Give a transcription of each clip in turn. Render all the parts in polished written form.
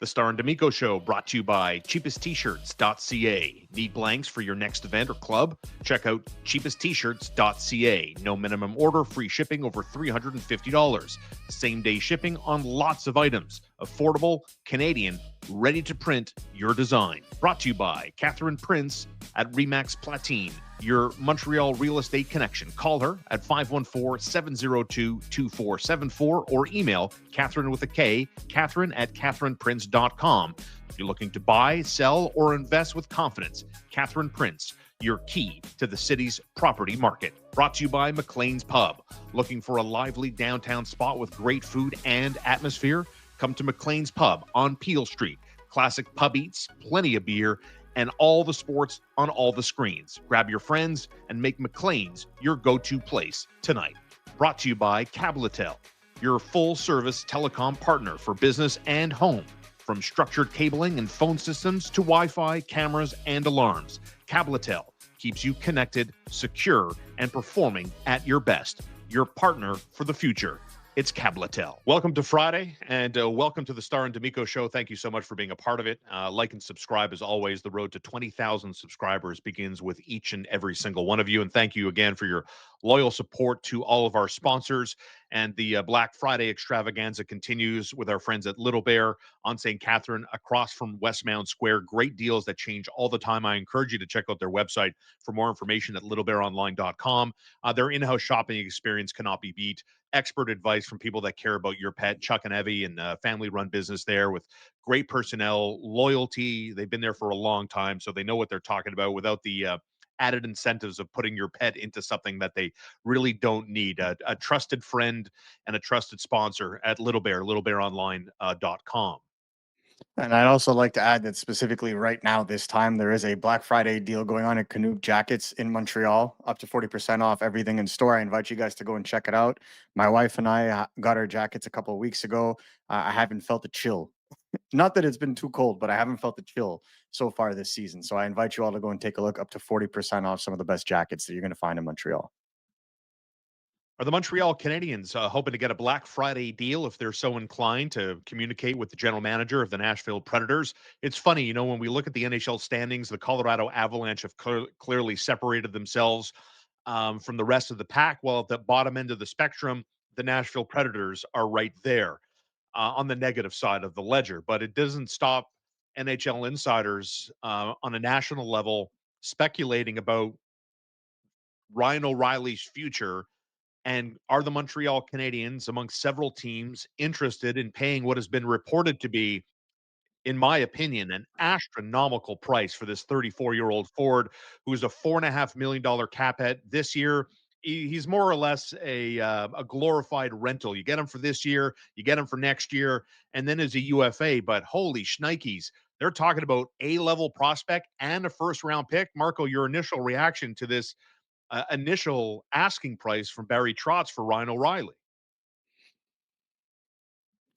The Starr and D'Amico Show, brought to you by cheapesttshirts.ca. Need blanks for your next event or club? Check out cheapesttshirts.ca. No minimum order, free shipping over $350. Same-day shipping on lots of items. Affordable, Canadian, ready to print your design. Brought to you by Catherine Prince at Remax Platine, your Montreal real estate connection. Call her at 514-702-2474 or email Catherine with a K, Catherine at catherineprince.com. If you're looking to buy, sell, or invest with confidence, Catherine Prince, your key to the city's property market. Brought to you by McLean's Pub. Looking for a lively downtown spot with great food and atmosphere? Come to McLean's Pub on Peel Street. Classic pub eats, plenty of beer, and all the sports on all the screens. Grab your friends and make McLean's your go-to place tonight. Brought to you by Cabletel, your full-service telecom partner for business and home. From structured cabling and phone systems to Wi-Fi, cameras, and alarms, Cabletel keeps you connected, secure, and performing at your best. Your partner for the future. It's Cabletel. Welcome to Friday, and welcome to the Starr and D'Amico Show. Thank you so much for being a part of it. Like and subscribe as always. The road to 20,000 subscribers begins with each and every single one of you. And thank you again for your loyal support to all of our sponsors. And the Black Friday extravaganza continues with our friends at Little Bear on St. Catherine across from Westmount Square. Great deals that change all the time. I encourage you to check out their website for more information at littlebearonline.com. Their in-house shopping experience cannot be beat. Expert advice from people that care about your pet. Chuck and Evie, and family-run business there with great personnel, loyalty. They've been there for a long time, so they know what they're talking about without the added incentives of putting your pet into something that they really don't need. A trusted friend and a trusted sponsor at Little Bear, littlebearonline.com. And I'd also like to add that specifically right now, this time, there is a Black Friday deal going on at Canuck Jackets in Montreal, up to 40% off everything in store. I invite you guys to go and check it out. My wife and I got our jackets a couple of weeks ago. I haven't felt a chill. Not that it's been too cold, but I haven't felt the chill so far this season. So I invite you all to go and take a look, up to 40% off some of the best jackets that you're going to find in Montreal. Are the Montreal Canadiens hoping to get a Black Friday deal if they're so inclined to communicate with the general manager of the Nashville Predators? It's funny, when we look at the NHL standings, the Colorado Avalanche have clearly separated themselves from the rest of the pack, while at the bottom end of the spectrum, the Nashville Predators are right there on the negative side of the ledger. But it doesn't stop NHL insiders on a national level speculating about Ryan O'Reilly's future. And are the Montreal Canadiens, amongst several teams, interested in paying what has been reported to be, in my opinion, an astronomical price for this 34-year-old forward who's a $4.5 million cap hit this year? He's more or less a glorified rental. You get him for this year, you get him for next year, and then as a UFA. But holy shnikes, they're talking about A-level prospect and a first-round pick. Marco, your initial reaction to this initial asking price from Barry Trotz for Ryan O'Reilly?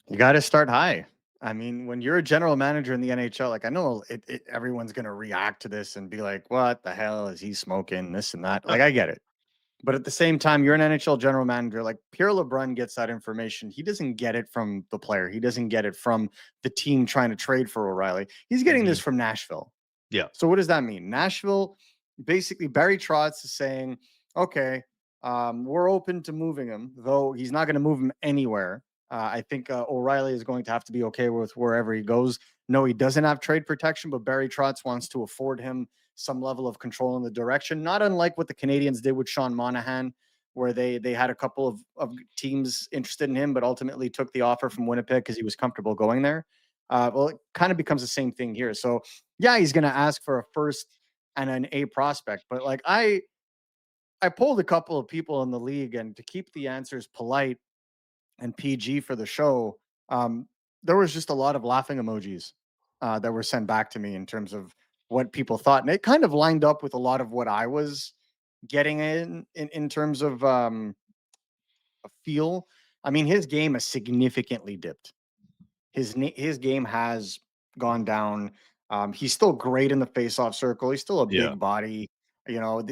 You got to start high. I mean, when you're a general manager in the NHL, like I know everyone's going to react to this and be like, what the hell is he smoking? This and that. Like, I get it. But at the same time, you're an NHL general manager. Like Pierre LeBrun gets that information. He doesn't get it from the player. He doesn't get it from the team trying to trade for O'Reilly. He's getting this from Nashville. Yeah. So what does that mean? Nashville, basically, Barry Trotz is saying, okay, we're open to moving him, though he's not going to move him anywhere. I think O'Reilly is going to have to be okay with wherever he goes. No, he doesn't have trade protection, but Barry Trotz wants to afford him some level of control in the direction, not unlike what the Canadiens did with Shaun Monahan, where they had a couple of teams interested in him, but ultimately took the offer from Winnipeg because he was comfortable going there. Well, it kind of becomes the same thing here. So yeah, he's going to ask for a first and an A prospect, but like I polled a couple of people in the league, and to keep the answers polite and PG for the show, there was just a lot of laughing emojis that were sent back to me in terms of what people thought, and it kind of lined up with a lot of what I was getting in terms of a feel. I mean, his game has significantly dipped. His game has gone down. He's still great in the faceoff circle. He's still a Yeah. big body.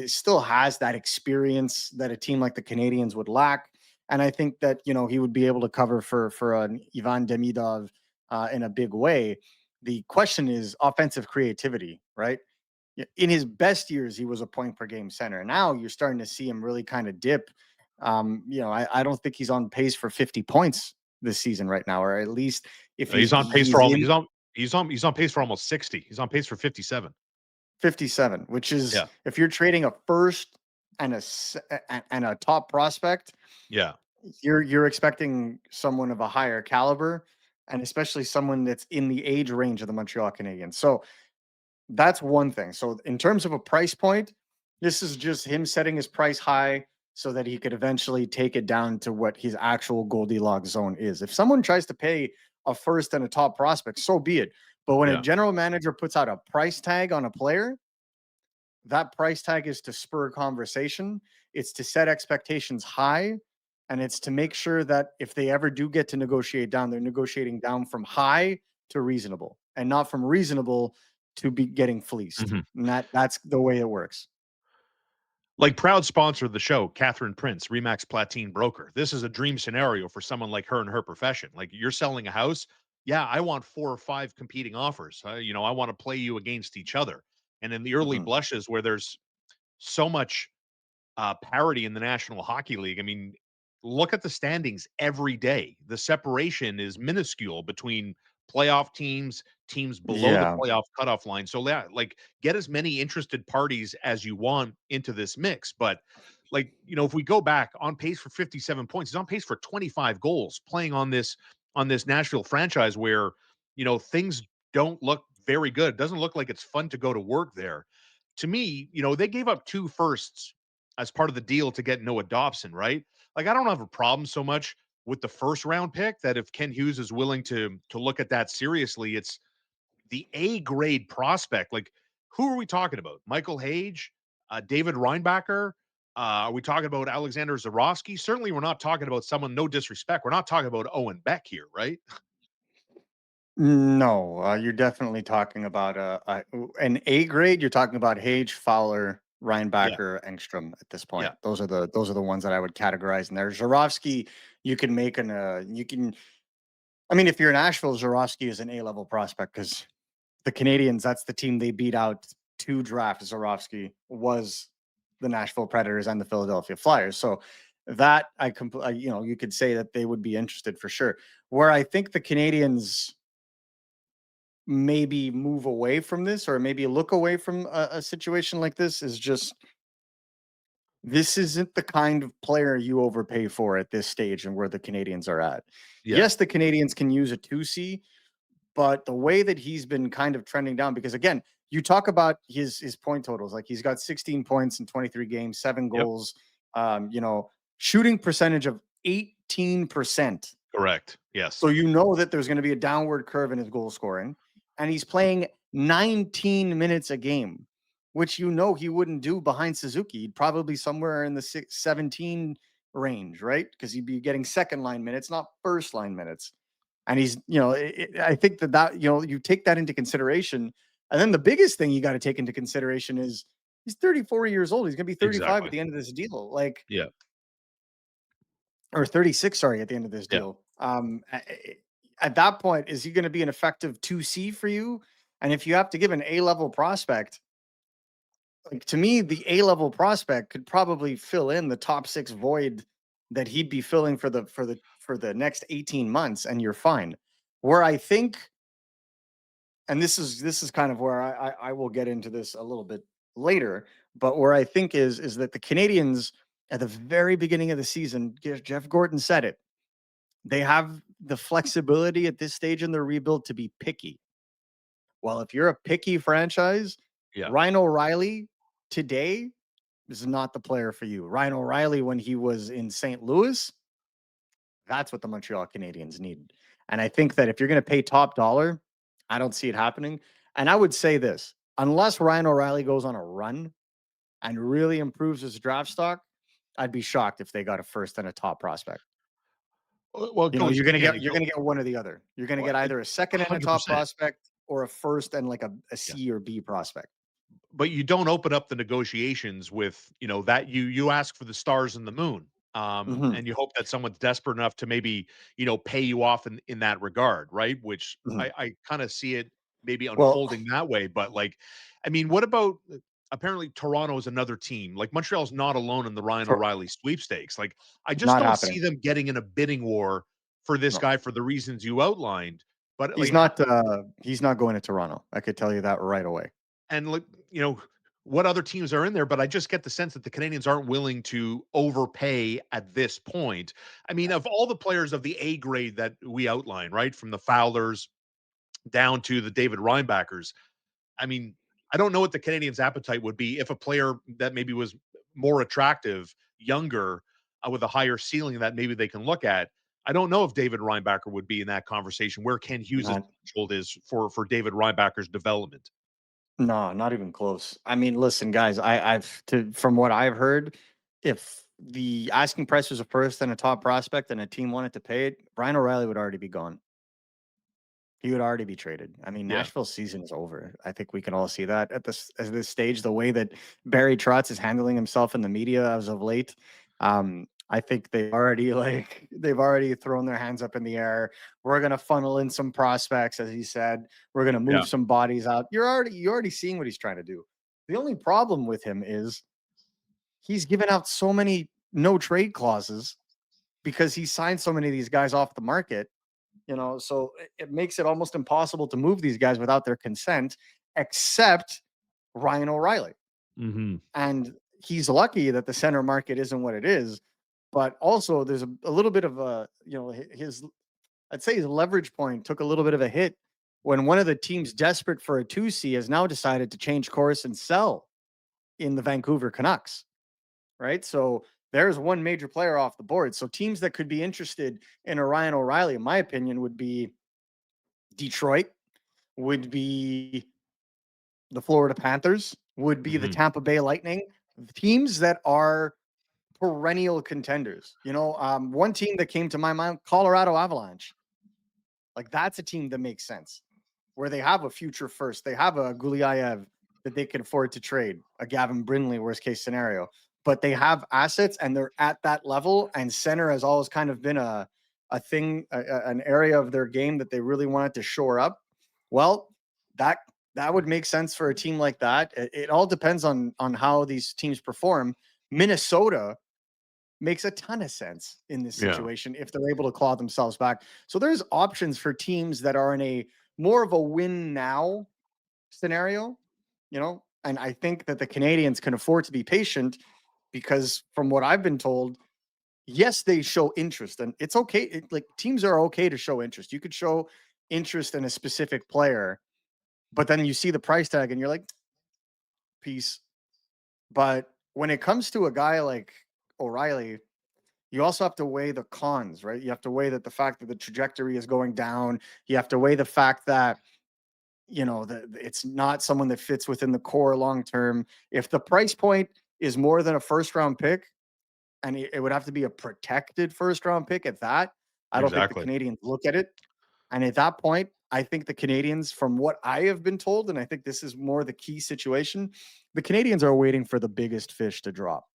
Still has that experience that a team like the Canadiens would lack. And I think that he would be able to cover for an Ivan Demidov in a big way. The question is offensive creativity, right? In his best years, he was a point per game center. Now you're starting to see him really kind of dip. I don't think he's on pace for 50 points this season right now, or at least if He's on pace for he's almost in he's on pace for almost 60. He's on pace for 57. 57, which is Yeah. if you're trading a first and and a top prospect, Yeah. you're expecting someone of a higher caliber, and especially someone that's in the age range of the Montreal Canadiens. So that's one thing. So in terms of a price point, this is just him setting his price high so that he could eventually take it down to what his actual Goldilocks zone is. If someone tries to pay a first and a top prospect, so be it. But when a Yeah. general manager puts out a price tag on a player, that price tag is to spur conversation. It's to set expectations high. And it's to make sure that if they ever do get to negotiate down, they're negotiating down from high to reasonable and not from reasonable to be getting fleeced. Mhm. And that's the way it works. Like proud sponsor of the show, Catherine Prince, Remax Platine broker. This is a dream scenario for someone like her in her profession. Like you're selling a house. Yeah, I want 4 or 5 competing offers. I want to play you against each other. And in the early Mhm. blushes where there's so much parity in the National Hockey League. I mean, look at the standings every day. The separation is minuscule between playoff teams, teams below the Yeah. playoff cutoff line. So yeah, like get as many interested parties as you want into this mix. But if we go back on pace for 57 points, he's on pace for 25 goals playing on this Nashville franchise where, things don't look very good. It doesn't look like it's fun to go to work there. To me, they gave up 2 firsts as part of the deal to get Noah Dobson, right? Like, I don't have a problem so much with the first round pick that if Kent Hughes is willing to look at that seriously, it's the A grade prospect. Like, who are we talking about? Michael Hage, David Reinbacher? Are we talking about Alexander Zarovsky? Certainly, we're not talking about someone. No disrespect, we're not talking about Owen Beck here, right? No, you're definitely talking about an A grade. You're talking about Hage, Fowler, Yeah, Reinbacher, Engstrom at this point. yeah, Those are the ones that I would categorize in there. Zarovsky, you can make an you can. I mean, if you're in Nashville, Zarovsky is an A level prospect because the Canadiens, that's the team they beat out to draft Zarovsky, was the Nashville Predators and the Philadelphia Flyers. So that you could say that they would be interested for sure. Where I think the Canadiens maybe move away from this or maybe look away from a situation like this is just this isn't the kind of player you overpay for at this stage and where the Canadiens are at. yeah, Yes, the Canadiens can use a 2C, but the way that he's been kind of trending down, because again, you talk about his point totals, like he's got 16 points in 23 games, 7 yep, goals, shooting percentage of 18%. correct. Yes, So you know that there's going to be a downward curve in his goal scoring, and he's playing 19 minutes a game, which you know he wouldn't do behind Suzuki. He'd probably somewhere in the 17 range, right? Because he'd be getting second line minutes, not first line minutes. And he's, I think that you take that into consideration. And then the biggest thing you got to take into consideration is he's 34 years old. He's going to be 35 at exactly. the end of this deal. Like, Yeah, or 36, sorry, at the end of this yeah. deal. At that point, is he going to be an effective 2C for you? And if you have to give an A level prospect, like to me, the A level prospect could probably fill in the top 6 void that he'd be filling for the next 18 months, and you're fine. Where I think, and this is kind of where I will get into this a little bit later, but where I think is that the Canadians at the very beginning of the season, Jeff Gordon said it, they have the flexibility at this stage in their rebuild to be picky. Well, if you're a picky franchise, Yeah. Ryan O'Reilly today is not the player for you. Ryan O'Reilly, when he was in St. Louis, that's what the Montreal Canadiens need. And I think that if you're going to pay top dollar, I don't see it happening. And I would say this, unless Ryan O'Reilly goes on a run and really improves his draft stock, I'd be shocked if they got a first and a top prospect. Well, it goes again. It You're goes gonna get one or the other. You're gonna get either a second and a top 100%. prospect or a first and like a Yeah. C or B prospect. But you don't open up the negotiations with, that you ask for the stars and the moon. Mhm, And you hope that someone's desperate enough to maybe, pay you off in that regard, right? Which mhm. I kind of see it maybe Well, unfolding that way. But like, I mean, what about apparently Toronto is another team. Like Montreal's not alone in the Ryan for O'Reilly sweepstakes. Like, I just not don't happening. see them getting in a bidding war for this No. guy for the reasons you outlined. But like, He's not going to Toronto. I could tell you that right away. and look, what other teams are in there, but I just get the sense that the Canadians aren't willing to overpay at this point. I mean, Yeah. of all the players of the A grade that we outline, right, from the Fowlers down to the David Reinbachers, I mean, I don't know what the Canadians' appetite would be if a player that maybe was more attractive, younger, with a higher ceiling that maybe they can look at. I don't know if David Reinbacher would be in that conversation where Ken Hughes' Not threshold is for David Reinbacher's development. No, not even close. I mean, listen, guys, I've to from what I've heard, if the asking price was a first and a top prospect and a team wanted to pay it, Brian O'Reilly would already be gone. He would already be traded. I mean, Yeah. Nashville's season is over. I think we can all see that at this stage. The way that Barry Trotz is handling himself in the media as of late, I think they've already thrown their hands up in the air. We're gonna funnel in some prospects, as he said. We're gonna Yeah. move some bodies out. You're already seeing what he's trying to do. The only problem with him is he's given out so many no trade clauses because he signed so many of these guys off the market, so it makes it almost impossible to move these guys without their consent, except Ryan O'Reilly. Hmm. And he's lucky that the center market isn't what it is. But also, there's a little bit of his, I'd say his leverage point took a little bit of a hit when one of the teams desperate for a 2C has now decided to change course and sell in the Vancouver Canucks, right? So there's one major player off the board. So teams that could be interested in a Ryan O'Reilly, in my opinion, would be Detroit, would be the Florida Panthers, would be the Hmm. Tampa Bay Lightning, teams that are perennial contenders. One team that came to my mind, Colorado Avalanche. Like that's a team that makes sense, where they have a future first. They have a Gulyayev that they can afford to trade, a Gavin Brindley, worst case scenario. But they have assets and they're at that level. And center has always kind of been a thing, an area of their game that they really wanted to shore up. Well, that that would make sense for a team like that. It all depends on how these teams perform. Minnesota makes a ton of sense in this Yeah. situation if they're able to claw themselves back. So there's options for teams that are in a more of a win now scenario, and I think that the Canadians can afford to be patient because from what I've been told, yes, they show interest and it's okay. Like teams are okay to show interest. You could show interest in a specific player, but then you see the price tag and you're like, peace. But when it comes to a guy like O'Reilly, you also have to weigh the cons, right? You have to weigh that the fact that the trajectory is going down. You have to weigh the fact that that it's not someone that fits within the core long term. If the price point is more than a first round pick, and it would have to be a protected first round pick at that, I don't think the Exactly. Canadians look at it. And at that point, I think the Canadians, from what I have been told, and I think this is more the key situation, the Canadians are waiting for the biggest fish to drop.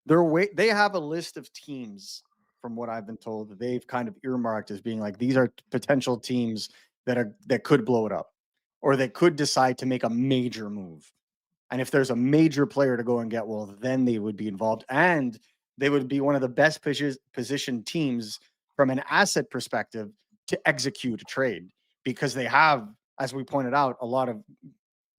They have a list of teams from what I've been told that they've kind of earmarked as being like these are potential teams that could blow it up or that could decide to make a major move. And if there's a major player to go and get, well, then they would be involved and they would be one of the best positioned teams from an asset perspective to execute a trade because they have, as we pointed out, a lot of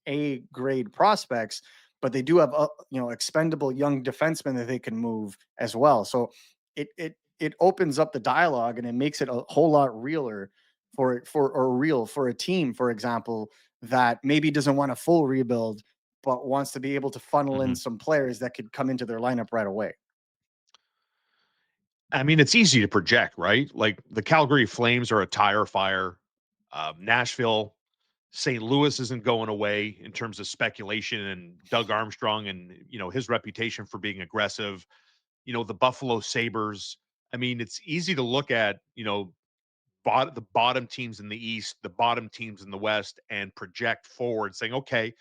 a grade prospects, but they do have expendable young defensemen that they can move as well. So it opens up the dialogue and it makes it a whole lot realer for a team, for example, that maybe doesn't want a full rebuild but wants to be able to funnel in Hmm. some players that could come into their lineup right away. I mean, it's easy to project, right? Like the Calgary Flames are a tire fire. Nashville, St. Louis isn't going away in terms of speculation, and Doug Armstrong and his reputation for being aggressive. The Buffalo Sabres. I mean, it's easy to look at the bottom teams in the East, the bottom teams in the West, and project forward, saying, okay,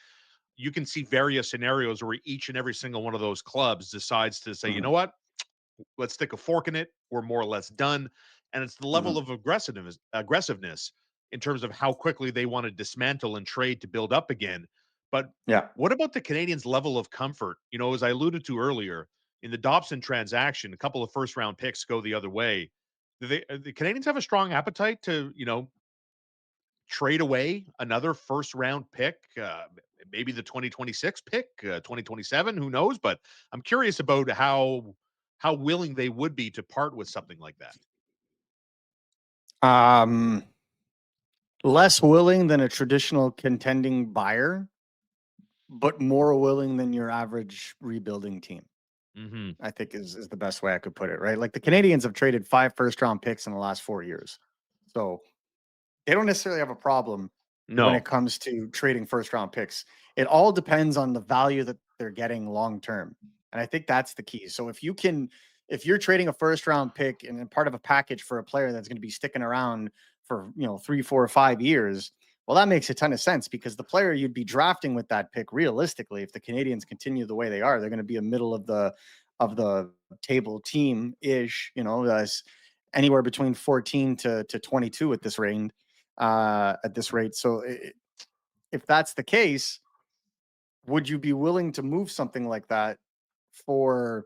you can see various scenarios where each and every single one of those clubs decides to say, you Mhm. know what? let's stick a fork in it. We're more or less done. And it's the level Mhm. of aggressiveness in terms of how quickly they want to dismantle and trade to build up again. But Yeah. what about the Canadians' level of comfort? As I alluded to earlier, in the Dobson transaction, a couple of first round picks go the other way. The Canadians have a strong appetite to, trade away another first round pick, maybe the 2026 pick, 2027, who knows? But I'm curious about how willing they would be to part with something like that. Um, Less willing than a traditional contending buyer, but more willing than your average rebuilding team. Hmm. I think is the best way I could put it, right? Like the Canadians have traded 5 first round picks in the last 4 years. So, they don't necessarily have a problem when it No. comes to trading first round picks. It all depends on the value that they're getting long term. And I think that's the key. So if you're trading a first round pick and part of a package for a player that's going to be sticking around for 3, 4, 5 years, well, that makes a ton of sense because the player you'd be drafting with that pick, realistically, if the Canadians continue the way they are, they're going to be a middle of the table team ish. As anywhere between 14 to 22 at this rate. So if that's the case, would you be willing to move something like that for,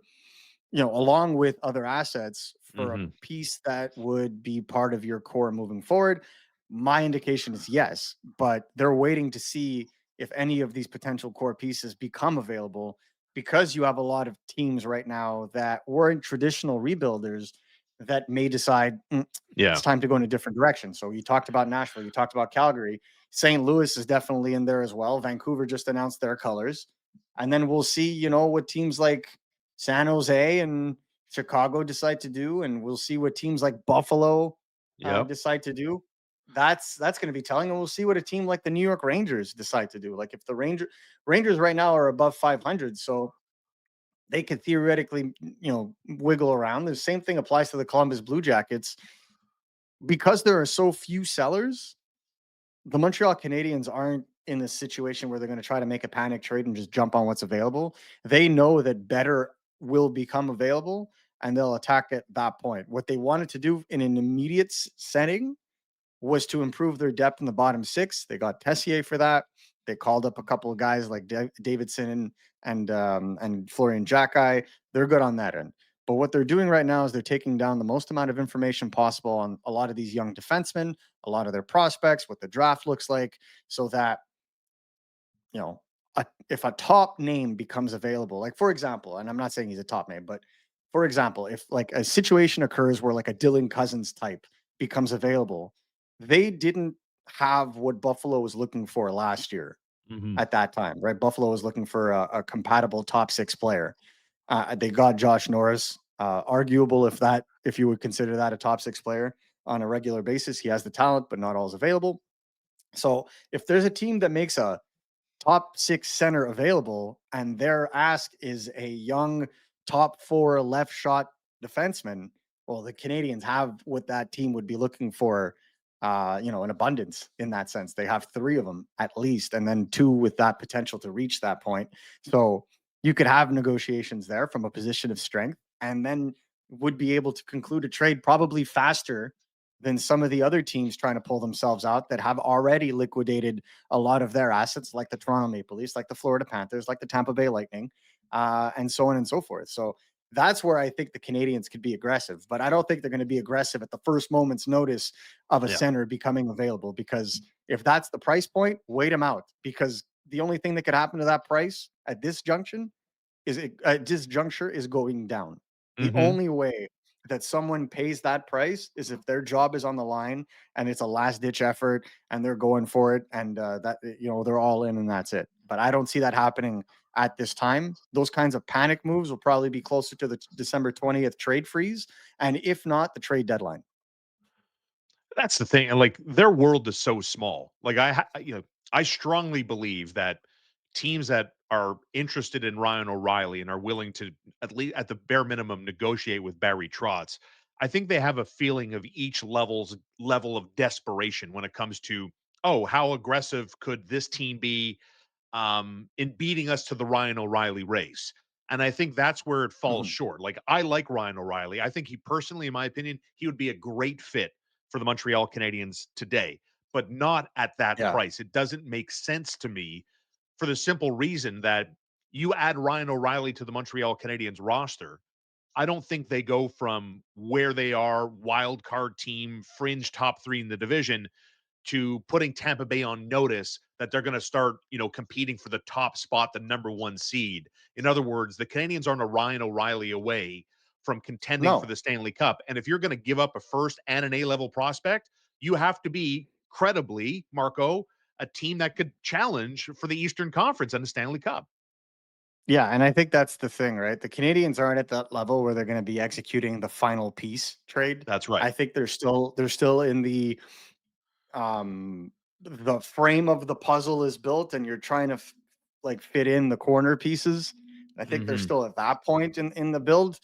along with other assets for a Hmm. piece that would be part of your core moving forward? My indication is yes, but they're waiting to see if any of these potential core pieces become available because you have a lot of teams right now that weren't traditional rebuilders that may decide it's Yeah. time to go in a different direction. So you talked about Nashville, you talked about Calgary. St. Louis is definitely in there as well. Vancouver just announced their colors. And then we'll see, what teams like San Jose and Chicago decide to do, and we'll see what teams like Buffalo Yep. decide to do. That's going to be telling, and we'll see what a team like the New York Rangers decide to do. Like if the Rangers right now are above 500, so they could theoretically, wiggle around. The same thing applies to the Columbus Blue Jackets because there are so few sellers. The Montreal Canadiens aren't in a situation where they're going to try to make a panic trade and just jump on what's available. They know that better will become available and they'll attack at that point. What they wanted to do in an immediate setting was to improve their depth in the bottom six. They got Tessier for that. They called up a couple of guys like Davidson and Florian Jacki. They're good on that end. But what they're doing right now is they're taking down the most amount of information possible on a lot of these young defensemen, a lot of their prospects, what the draft looks like, so that you know, if a top name becomes available, like for example, and I'm not saying he's a top name, but for example, if like a situation occurs where like a Dylan Cousins type becomes available, they didn't have what Buffalo was looking for last year Hmm. at that time, right? Buffalo was looking for a compatible top six player. They got Josh Norris, arguable if you would consider that a top six player on a regular basis. He has the talent, but not all is available. So if there's a team that makes a top six center available, and their ask is a young top four left shot defenseman. Well, the Canadians have what that team would be looking for, in abundance in that sense. They have three of them at least, and then two with that potential to reach that point. So you could have negotiations there from a position of strength, and then would be able to conclude a trade probably faster than some of the other teams trying to pull themselves out that have already liquidated a lot of their assets, like the Toronto Maple Leafs, like the Florida Panthers, like the Tampa Bay Lightning, and so on and so forth. So that's where I think the Canadians could be aggressive, but I don't think they're going to be aggressive at the first moment's notice of a Yeah. center becoming available. Because if that's the price point, wait them out. Because the only thing that could happen to that price at this junction at this juncture is going down. The Hmm. only way that someone pays that price is if their job is on the line and it's a last ditch effort and they're going for it and they're all in and that's it. But I don't see that happening at this time. Those kinds of panic moves will probably be closer to the December 20th trade freeze, and if not, the trade deadline. That's the thing. And like their world is so small. Like I strongly believe that teams that are interested in Ryan O'Reilly and are willing to at least at the bare minimum negotiate with Barry Trotz, I think they have a feeling of each level of desperation when it comes to, oh, how aggressive could this team be in beating us to the Ryan O'Reilly race? And I think that's where it falls Mhm. short. Like, I like Ryan O'Reilly. I think he personally, in my opinion, he would be a great fit for the Montreal Canadiens today, but not at that Yeah. price. It doesn't make sense to me for the simple reason that you add Ryan O'Reilly to the Montreal Canadiens roster, I don't think they go from where they are, wild card team, fringe top 3 in the division, to putting Tampa Bay on notice that they're going to start, competing for the top spot, the number 1 seed. In other words, the Canadiens aren't a Ryan O'Reilly away from contending for No. the Stanley Cup. And if you're going to give up a first and an A-level prospect, you have to be credibly, Marco, a team that could challenge for the Eastern Conference and the Stanley Cup. Yeah, and I think that's the thing, right? The Canadians aren't at that level where they're going to be executing the final piece trade. That's right. I think they're still in the frame of the puzzle is built and you're trying to like fit in the corner pieces. I think they're Mhm. still at that point in the build.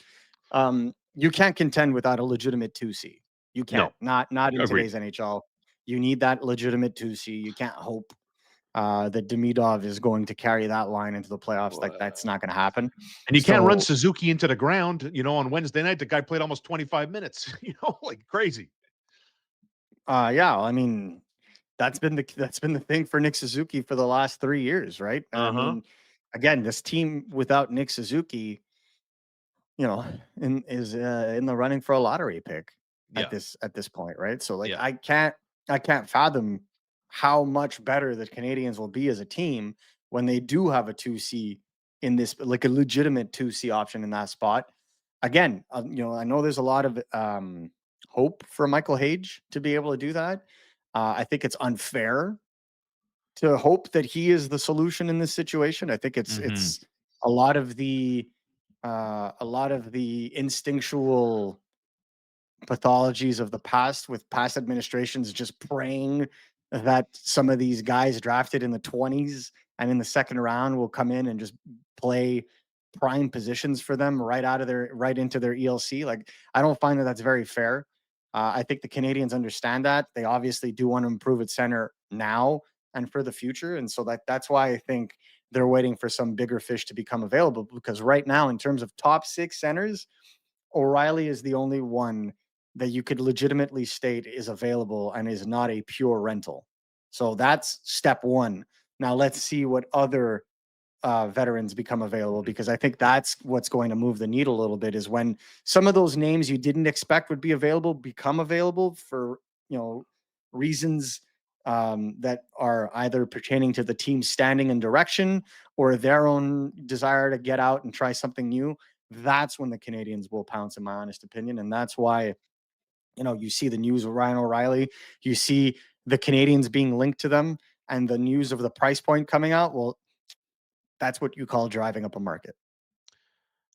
You can't contend without a legitimate 2C. You can't. No, Not in agreed. today's NHL. You need that legitimate 2C. You can't hope that Demidov is going to carry that line into the playoffs. Like that's not going to happen. And you can't run So Suzuki into the ground. On Wednesday night, the guy played almost 25 minutes, like crazy. yeah, I mean that's been the thing for Nick Suzuki for the last 3 years, right? I Uh-huh. mean, again, this team without Nick Suzuki, is in the running for a lottery pick at Yeah. this point, right? So like Yeah. I can't fathom how much better the Canadians will be as a team when they do have a 2C in this, like a legitimate 2C option in that spot. Again, I know there's a lot of hope for Michael Hage to be able to do that. I think it's unfair to hope that he is the solution in this situation. I think it's Mhm. it's a lot of the instinctual pathologies of the past with past administrations just praying that some of these guys drafted in the 20s and in the second round will come in and just play prime positions for them right into their ELC. Like I don't find that that's very fair. I think the Canadians understand that. They obviously do want to improve at center now and for the future, and so that's why I think they're waiting for some bigger fish to become available, because right now in terms of top 6 centers, O'Reilly is the only one that you could legitimately state is available and is not a pure rental. So that's step one. Now let's see what other veterans become available, Mhm. because I think that's what's going to move the needle a little bit, is when some of those names you didn't expect would be available become available for reasons that are either pertaining to the team's standing and direction or their own desire to get out and try something new. That's when the Canadians will pounce, in my honest opinion, and that's why you see the news of Ryan O'Reilly, you see the Canadians being linked to them, and the news of the price point coming out. Well, that's what you call driving up a market.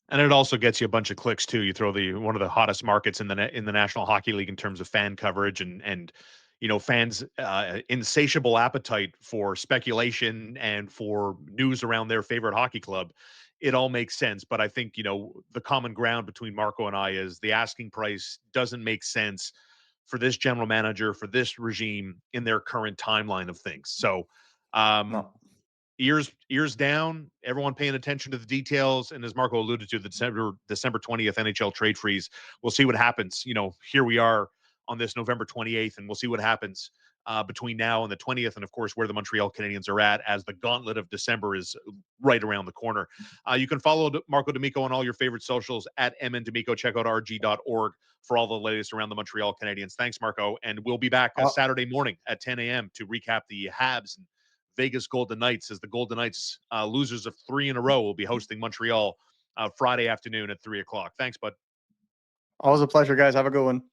And it also gets you a bunch of clicks too. You throw the one of the hottest markets in the National Hockey League in terms of fan coverage and fans' insatiable appetite for speculation and for news around their favorite hockey club. It all makes sense, but I think the common ground between Marco and I is the asking price doesn't make sense for this general manager, for this regime in their current timeline of things. So, um, No. ears down, everyone paying attention to the details. And as Marco alluded to, the December 20th NHL trade freeze, we'll see what happens. Here we are on this November 28th, and we'll see what happens between now and the 20th, and of course where the Montreal Canadiens are at as the gauntlet of December is right around the corner. You can follow Marco D'Amico on all your favorite socials at MND'Amico. Check out rg.org for all the latest around the Montreal Canadiens. Thanks, Marco, and we'll be back Uh, Saturday morning at 10 a.m. to recap the Habs and Vegas Golden Knights, as the Golden Knights, losers of 3 in a row, will be hosting Montreal Friday afternoon at 3 o'clock. Thanks, bud. Always a pleasure, guys. Have a good one.